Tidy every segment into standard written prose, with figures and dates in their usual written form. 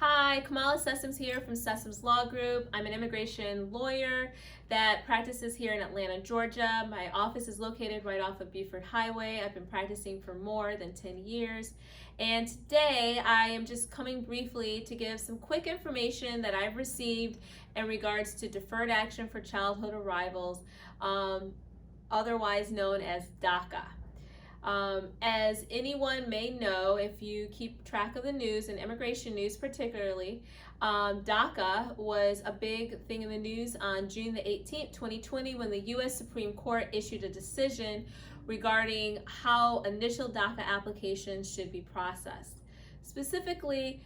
Hi, Kamala Sessoms here from Sessoms Law Group. I'm an immigration lawyer that practices here in Atlanta, Georgia. My office is located right off of Beaufort Highway. I've been practicing for more than 10 years. And today I am just coming briefly to give some quick information that I've received in regards to deferred action for childhood arrivals, otherwise known as DACA. As anyone may know, if you keep track of the news and immigration news particularly, DACA was a big thing in the news on June the 18th, 2020, when the U.S. Supreme Court issued a decision regarding how initial DACA applications should be processed. Specifically,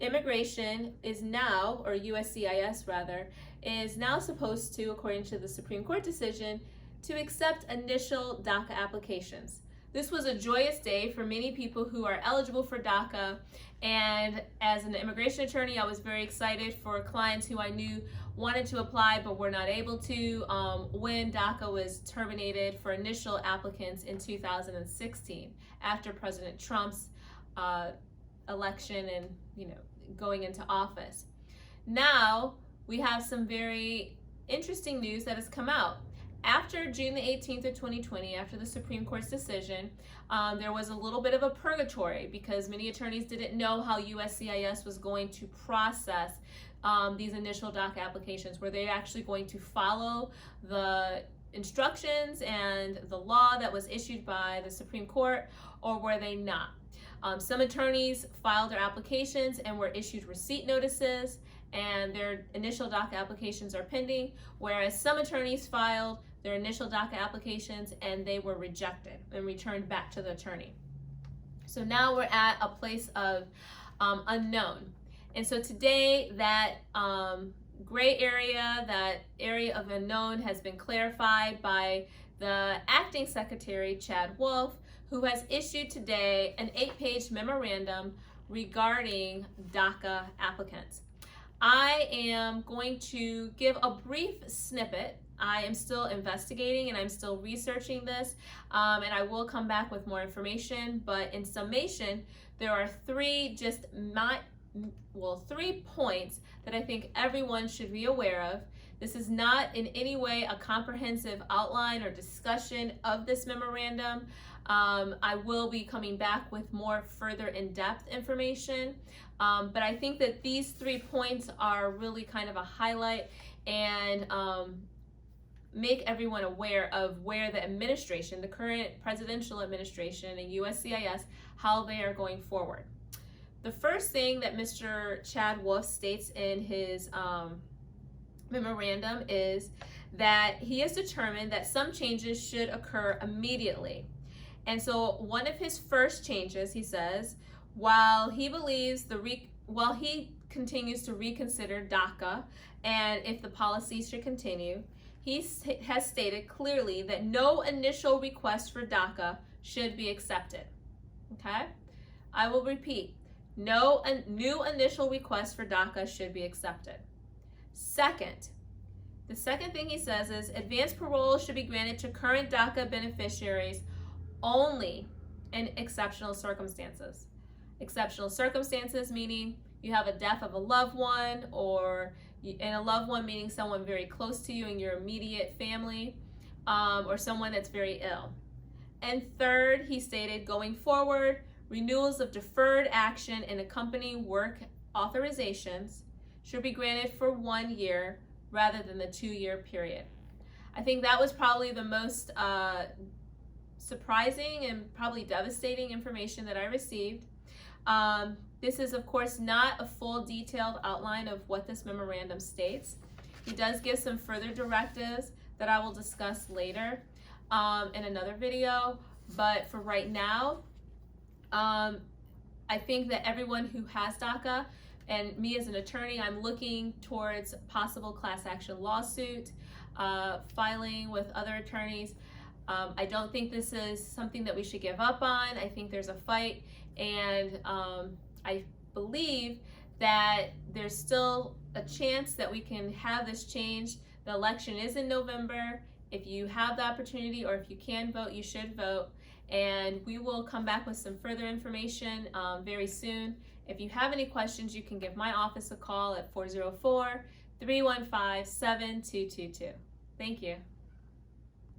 immigration is now, or USCIS rather, is now supposed to, according to the Supreme Court decision, to accept initial DACA applications. This was a joyous day for many people who are eligible for DACA, and as an immigration attorney, I was very excited for clients who I knew wanted to apply but were not able to when DACA was terminated for initial applicants in 2016 after President Trump's election and going into office. Now we have some very interesting news that has come out. After June the 18th of 2020, after the Supreme Court's decision, there was a little bit of a purgatory because many attorneys didn't know how USCIS was going to process these initial DACA applications. Were they actually going to follow the instructions and the law that was issued by the Supreme Court, or were they not? Some attorneys filed their applications and were issued receipt notices, and their initial DACA applications are pending, whereas some attorneys filed their initial DACA applications and they were rejected and returned back to the attorney. So now we're at a place of unknown. And so today that gray area, that area of unknown, has been clarified by the acting secretary, Chad Wolf, who has issued today an 8-page memorandum regarding DACA applicants. I am going to give a brief snippet. I am still investigating and I'm still researching this, and I will come back with more information, but in summation, there are three points that I think everyone should be aware of. This is not in any way a comprehensive outline or discussion of this memorandum. I will be coming back with more further in-depth information, but I think that these 3 points are really kind of a highlight and make everyone aware of where the administration, the current presidential administration and USCIS, how they are going forward. The first thing that Mr. Chad Wolf states in his memorandum is that he has determined that some changes should occur immediately. And so one of his first changes, he says, while he continues to reconsider DACA and if the policy should continue, he has stated clearly that no initial request for DACA should be accepted. Okay? I will repeat. No new initial request for DACA should be accepted. Second, the second thing he says is advanced parole should be granted to current DACA beneficiaries only in exceptional circumstances. Exceptional circumstances meaning you have a death of a loved one, and a loved one meaning someone very close to you in your immediate family, or someone that's very ill. And third, he stated, going forward, renewals of deferred action and accompanying work authorizations should be granted for 1 year rather than the 2-year period. I think that was probably the most surprising and probably devastating information that I received. This is, of course, not a full detailed outline of what this memorandum states. He does give some further directives that I will discuss later in another video, but for right now, I think that everyone who has DACA, and me as an attorney, I'm looking towards possible class action lawsuit, filing with other attorneys. I don't think this is something that we should give up on. I think there's a fight, and I believe that there's still a chance that we can have this changed. The election is in November. If you have the opportunity or if you can vote, you should vote. And we will come back with some further information very soon. If you have any questions, you can give my office a call at 404-315-7222. Thank you.